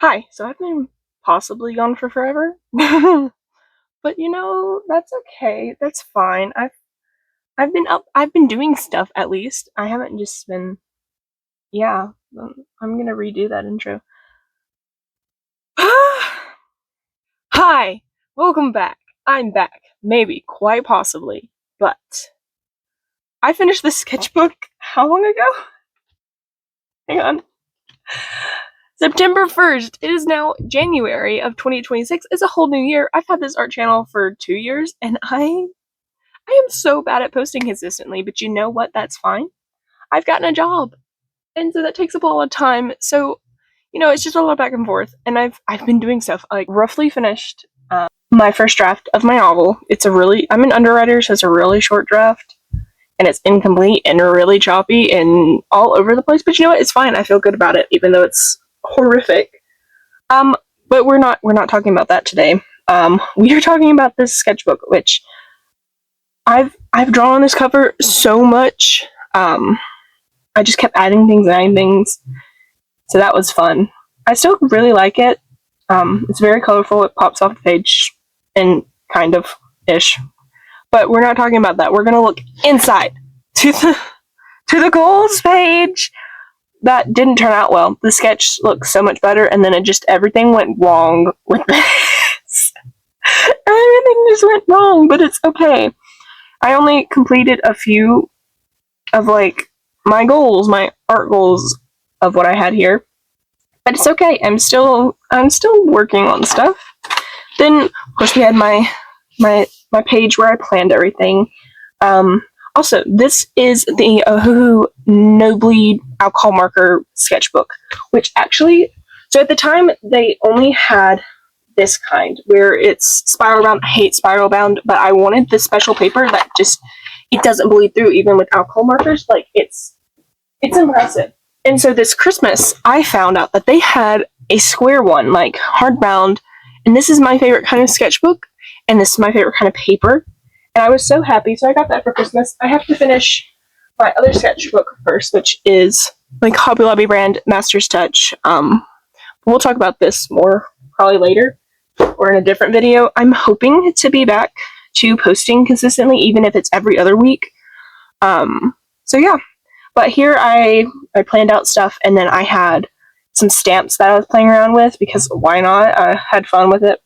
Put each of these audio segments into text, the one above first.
Hi, so I've been possibly gone for forever. But that's okay. That's fine. I've been up. I've been doing stuff at least. I haven't just been. Yeah, I'm gonna redo that intro. Hi, welcome back. I'm back. Maybe, quite possibly, but I finished this sketchbook how long ago? Hang on. September 1st. It is now January of 2026. It's a whole new year. I've had this art channel for 2 years, and I am so bad at posting consistently, but you know what? That's fine. I've gotten a job, and so that takes up a lot of time. So, it's just a lot of back and forth. And I've been doing stuff. I roughly finished my first draft of my novel. I'm an underwriter, so it's a really short draft, and it's incomplete and really choppy and all over the place. But you know what? It's fine. I feel good about it, even though it's horrific. But we're not talking about that today. We are talking about this sketchbook, which I've drawn on this cover so much. I just kept adding things, so that was fun. I still really like it. It's very colorful. It pops off the page, and kind of ish. But we're not talking about that. We're gonna look inside to the goals page. That didn't turn out well. The sketch looked so much better, and then everything went wrong with this. Everything just went wrong, but it's okay. I only completed a few of my goals, my art goals of what I had here. But it's okay. I'm still working on stuff. Then of course we had my page where I planned everything. Also, this is the No Bleed alcohol marker sketchbook, which actually, so at the time they only had this kind where it's spiral bound. I hate spiral bound, but I wanted this special paper that it doesn't bleed through even with alcohol markers. It's impressive. And so this Christmas, I found out that they had a square one, hardbound, and this is my favorite kind of sketchbook, and this is my favorite kind of paper. And I was so happy, so I got that for Christmas. I have to finish my other sketchbook first, which is Hobby Lobby brand Master's Touch. We'll talk about this more probably later or in a different video. I'm hoping to be back to posting consistently, even if it's every other week. So yeah. But here I planned out stuff, and then I had some stamps that I was playing around with because why not? I had fun with it.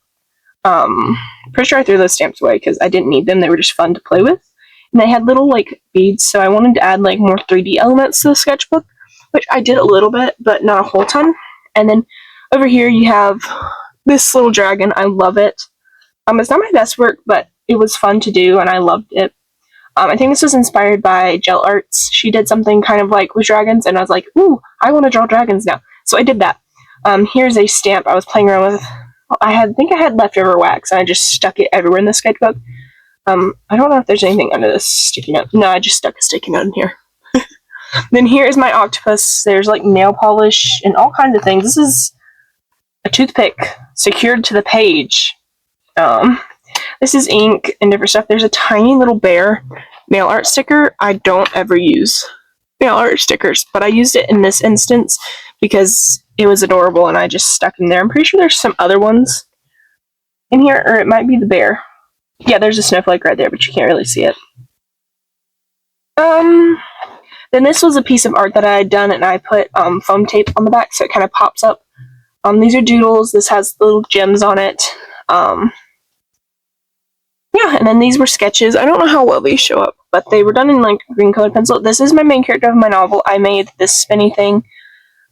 Pretty sure I threw those stamps away because I didn't need them. They were just fun to play with. And they had little beads, so I wanted to add more 3D elements to the sketchbook, which I did a little bit, but not a whole ton. And then over here you have this little dragon. I love it. It's not my best work, but it was fun to do, and I loved it. I think this was inspired by Gel Arts. She did something kind of with dragons, and I was like, ooh, I want to draw dragons now. So I did that. Here's a stamp I was playing around with. I think I had leftover wax, and I just stuck it everywhere in the sketchbook. I don't know if there's anything under this sticky note. No, I just stuck a sticky note in here. Then here is my octopus. There's nail polish and all kinds of things. This is a toothpick secured to the page. This is ink and different stuff. There's a tiny little bear nail art sticker. I don't ever use nail art stickers, but I used it in this instance because it was adorable and I just stuck in there. I'm pretty sure there's some other ones in here, or it might be the bear. Yeah, there's a snowflake right there, but you can't really see it. Then this was a piece of art that I had done, and I put foam tape on the back so it kind of pops up. These are doodles. This has little gems on it. Yeah, and then these were sketches. I don't know how well these show up, but they were done in green colored pencil. This is my main character of my novel. I made this spinny thing,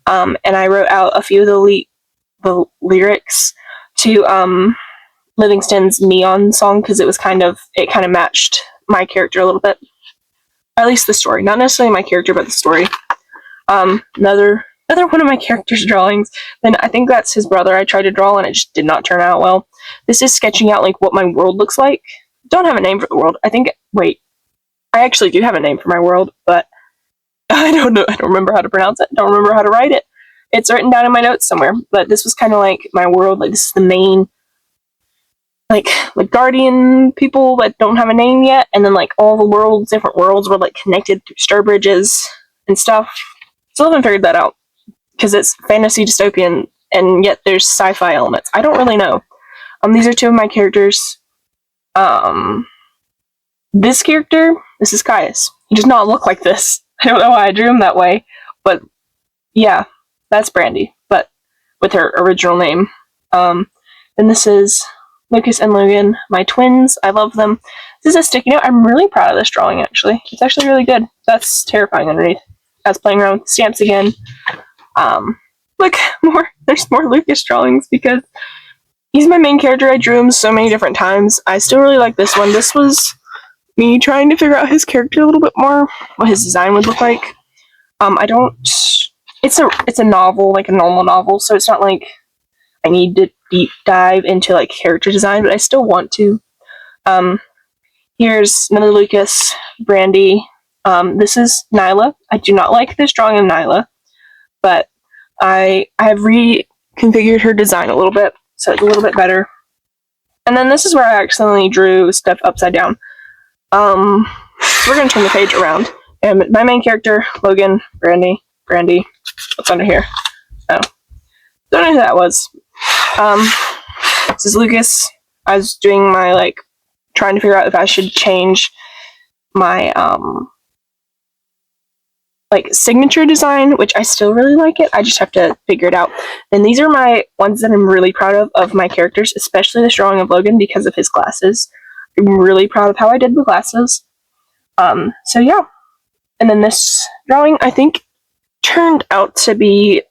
and I wrote out a few of the lyrics to Livingston's Neon song because it kind of matched my character a little bit, at least the story, not necessarily my character, but the story. Another one of my character's drawings. Then I think that's his brother I tried to draw, and it just did not turn out well. This is sketching out what my world looks like. Don't have a name for the world. I actually do have a name for my world, but I don't know. I don't remember how to pronounce it. Don't remember how to write it. It's written down in my notes somewhere. But this was kind of my world. This is the main guardian people that don't have a name yet, and then all the different worlds were connected through star bridges and stuff. Still haven't figured that out because it's fantasy dystopian and yet there's sci-fi elements. I don't really know. These are two of my characters. This character, this is Caius. He does not look like this. I don't know why I drew him that way, but yeah, that's Brandy, but with her original name. And this is Lucas and Logan, my twins. I love them. This is a sticky note. I'm really proud of this drawing, actually. It's actually really good. That's terrifying underneath. I was playing around with stamps again. Look, there's more Lucas drawings because he's my main character. I drew him so many different times. I still really like this one. This was me trying to figure out his character a little bit more, what his design would look like. It's a novel, like a normal novel, so it's not like I need to deep dive into like character design, but I still want to. Here's another Lucas, Brandy. This is Nyla. I do not like this drawing of Nyla, but I have reconfigured her design a little bit, so it's a little bit better. And then this is where I accidentally drew stuff upside down. We're going to turn the page around. And my main character, Logan, Brandy. What's under here? Oh. Don't know who that was. This is Lucas. I was doing my, trying to figure out if I should change my, signature design, which I still really like it. I just have to figure it out. And these are my ones that I'm really proud of my characters, especially this drawing of Logan because of his glasses. I'm really proud of how I did the glasses. So yeah. And then this drawing, I think, turned out to be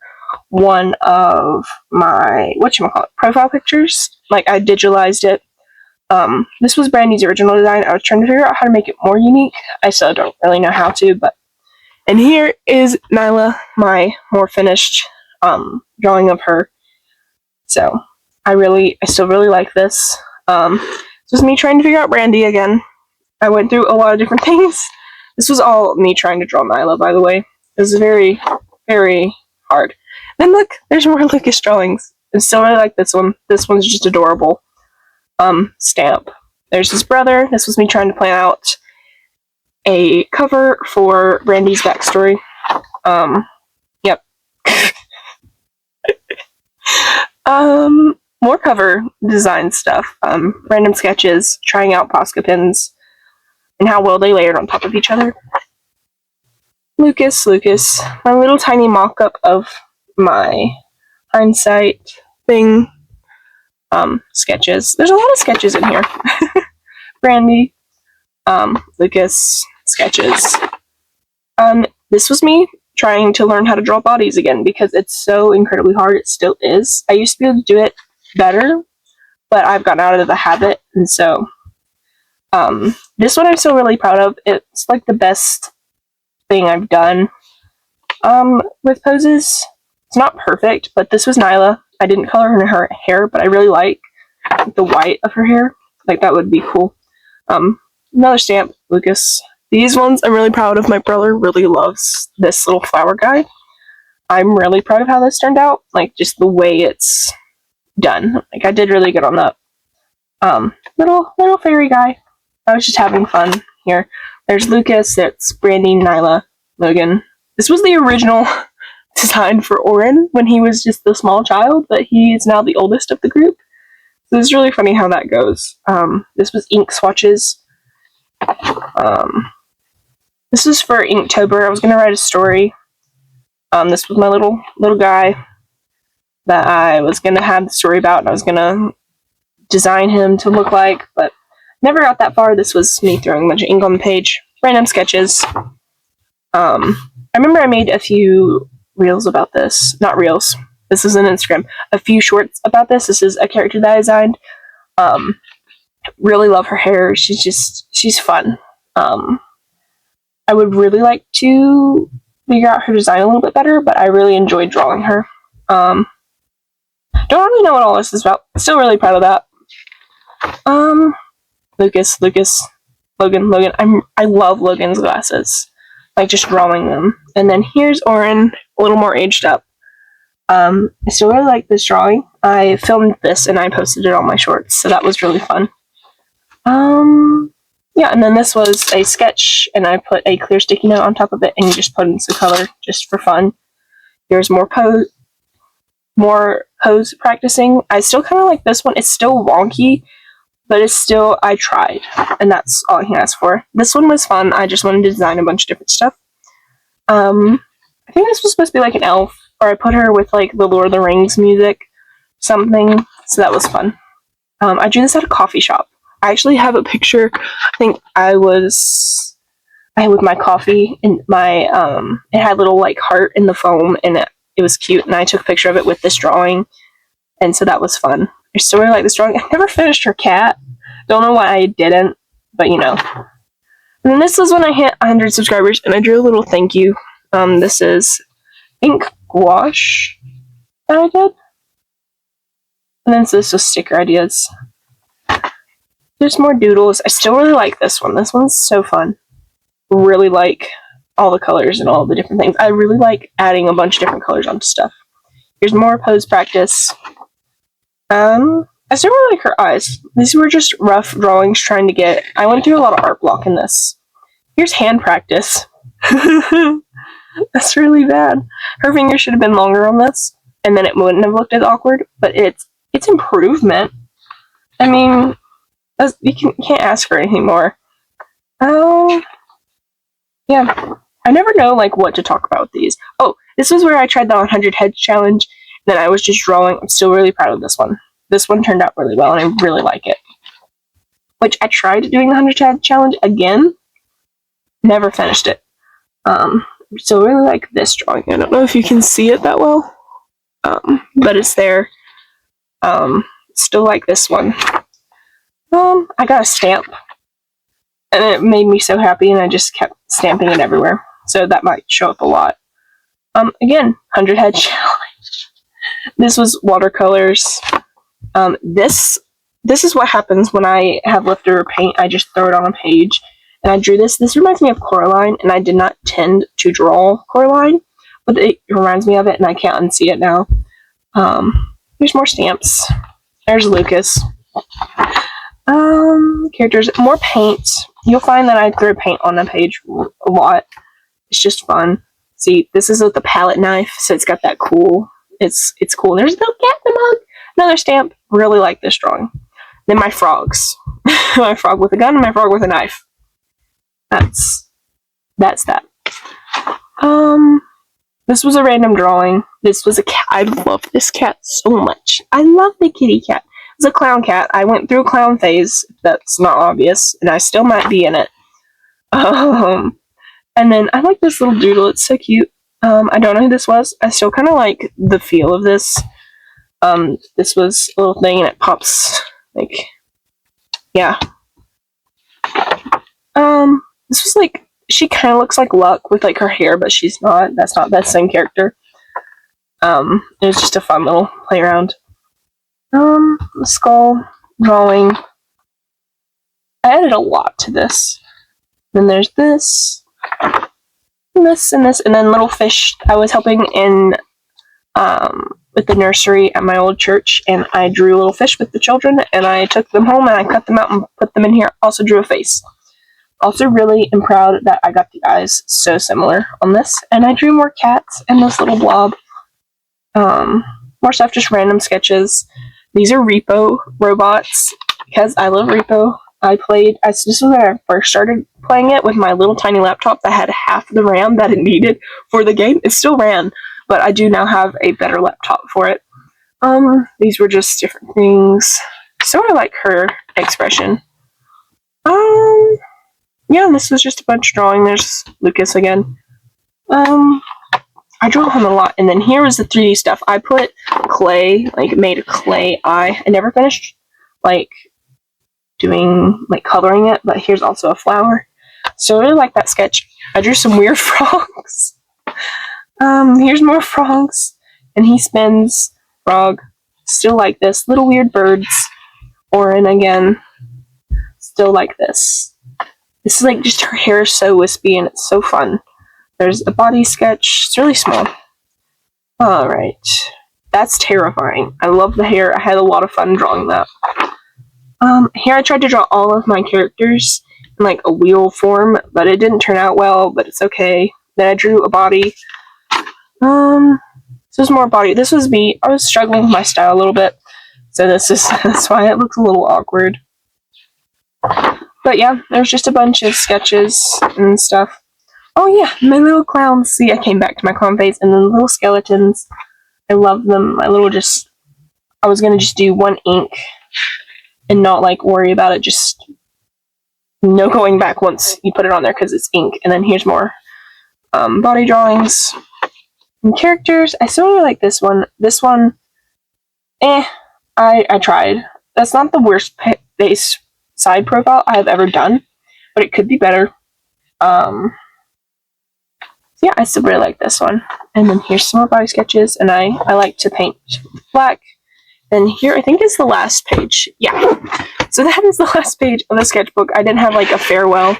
one of my, profile pictures. Like, I digitalized it. This was Brandy's original design. I was trying to figure out how to make it more unique. I still don't really know how to, but... And here is Nyla, my more finished drawing of her. So, I still really like this. This was me trying to figure out Brandy again. I went through a lot of different things. This was all me trying to draw Nyla, by the way. It was very, very hard. Then look, there's more Lucas drawings. I still really like this one. This one's just adorable. Stamp. There's his brother. This was me trying to plan out a cover for Brandy's backstory. Yep. More cover design stuff. Random sketches, trying out Posca pins, and how well they layered on top of each other. Lucas, my little tiny mock-up of my hindsight thing. Sketches. There's a lot of sketches in here. Brandy, Lucas, sketches. This was me trying to learn how to draw bodies again because it's so incredibly hard. It still is. I used to be able to do it better, but I've gotten out of the habit, and so this one I'm still really proud of. It's like the best thing I've done with poses. It's not perfect, but this was Nyla. I didn't color her hair, but I really like the white of her hair. Like, that would be cool. Another stamp, Lucas. These ones I'm really proud of. My brother really loves this little flower guy. I'm really proud of how this turned out. Like, just the way it's done. Like, I did really good on that. Little fairy guy. I was just having fun here. There's Lucas. It's Brandy, Nyla, Logan. This was the original design for Oren when he was just the small child, but he is now the oldest of the group. So it's really funny how that goes. This was ink swatches. This is for Inktober. I was gonna write a story. This was my little guy that I was gonna have the story about, and I was gonna design him to look like, but never got that far. This was me throwing a bunch of ink on the page. Random sketches. I remember I made a few reels about this. Not reels. This is an Instagram. A few shorts about this. This is a character that I designed. Really love her hair. She's fun. I would really like to figure out her design a little bit better, but I really enjoyed drawing her. Don't really know what all this is about. Still really proud of that. Lucas, Logan. I love Logan's glasses. Like, just drawing them. And then here's Oren, a little more aged up. I still really like this drawing. I filmed this and I posted it on my shorts, so that was really fun. Yeah, and then this was a sketch, and I put a clear sticky note on top of it, and you just put in some color just for fun. Here's more more pose practicing. I still kind of like this one. It's still wonky, but it's still, I tried, and that's all I can ask for. This one was fun. I just wanted to design a bunch of different stuff. I think this was supposed to be like an elf, or I put her with like the Lord of the Rings music, something, so that was fun. I drew this at a coffee shop. I actually have a picture. I think I had with my coffee, and my, it had a little like heart in the foam, and it was cute, and I took a picture of it with this drawing, and so that was fun. I still really like this drawing. I never finished her cat. Don't know why I didn't, but you know. And then this was when I hit 100 subscribers, and I drew a little thank you. This is ink gouache that I did. And then this was sticker ideas. There's more doodles. I still really like this one. This one's so fun. Really like all the colors and all the different things. I really like adding a bunch of different colors onto stuff. Here's more pose practice. I still really like her eyes. These were just rough drawings trying to get... I went through a lot of art block in this. Here's hand practice. That's really bad. Her fingers should have been longer on this, and then it wouldn't have looked as awkward, but it's improvement. I mean, you can't ask for anything more. Yeah. I never know, like, what to talk about with these. Oh, this was where I tried the 100 heads challenge, and then I was just drawing. I'm still really proud of this one. This one turned out really well, and I really like it. Which I tried doing the 100 head challenge again. Never finished it. So I really like this drawing. I don't know if you can see it that well, but it's there. Still like this one. I got a stamp, and it made me so happy, and I just kept stamping it everywhere. So that might show up a lot. Again, 100 head challenge. This was watercolors. This is what happens when I have leftover paint. I just throw it on a page. And I drew this. This reminds me of Coraline, and I did not tend to draw Coraline, but it reminds me of it, and I can't unsee it now. Here's more stamps. There's Lucas. Characters. More paint. You'll find that I throw paint on the page a lot. It's just fun. See, this is with the palette knife, so it's got that cool. It's cool. There's a little cat in the mug. Another stamp. Really like this drawing. Then my frogs. My frog with a gun and my frog with a knife. That's that. This was a random drawing. This was a cat. I love this cat so much. I love the kitty cat. It's a clown cat. I went through a clown phase. That's not obvious, and I still might be in it. And then I like this little doodle. It's so cute. I don't know who this was. I still kind of like the feel of this. This was a little thing, and it pops like, yeah. This was like, she kind of looks like Luck with like her hair, but she's not. That's not that same character. It was just a fun little play around. Skull drawing. I added a lot to this. Then there's this, and this, and this, and then little fish. I was helping in with the nursery at my old church, and I drew little fish with the children, and I took them home and I cut them out and put them in here. Also drew a face. Also really am proud that I got the eyes so similar on this. And I drew more cats and this little blob. More stuff, just random sketches. These are Repo robots because I love Repo. This was when I first started playing it with my little tiny laptop that had half the RAM that it needed for the game. It still ran, but I do now have a better laptop for it. These were just different things. Sort of like her expression. Yeah, this was just a bunch of drawing. There's Lucas again. I drew him a lot, and then here was the 3D stuff. I put clay, like made a clay eye. I never finished like doing like coloring it, but here's also a flower. So I really like that sketch. I drew some weird frogs. Here's more frogs, and he spins frog. Still like this. Little weird birds. Orin again. Still like this. This is like just her hair is so wispy and it's so fun. There's a body sketch. It's really small. Alright. That's terrifying. I love the hair. I had a lot of fun drawing that. Here I tried to draw all of my characters in like a wheel form, but it didn't turn out well, but it's okay. Then I drew a body. This is more body. This was me. I was struggling with my style a little bit. So that's why it looks a little awkward. But yeah, there's just a bunch of sketches and stuff. Oh yeah, my little clowns. See, I came back to my clown face, and then the little skeletons. I love them. I was gonna just do one ink and not like worry about it. Just no going back once you put it on there because it's ink. And then here's more body drawings and characters. I still really like this one. This one, I tried. That's not the worst base side profile I have ever done, but it could be better. Yeah, I still really like this one. And then here's some more body sketches, and I like to paint black. And here I think is the last page. Yeah, so that is the last page of the sketchbook. I didn't have like a farewell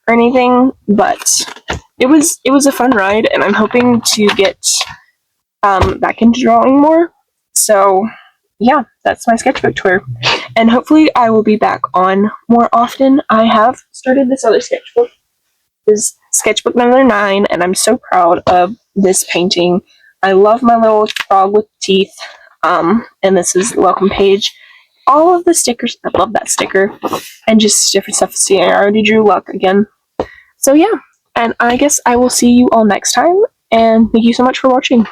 or anything, but it was a fun ride, and I'm hoping to get back into drawing more. So yeah, that's my sketchbook tour, and hopefully I will be back on more often. I have started this other sketchbook. This is sketchbook number 9, and I'm so proud of this painting. I love my little frog with teeth. And this is the welcome page. All of the stickers, I love that sticker, and just different stuff. See, I already drew luck again. So yeah, and I guess I will see you all next time, and thank you so much for watching.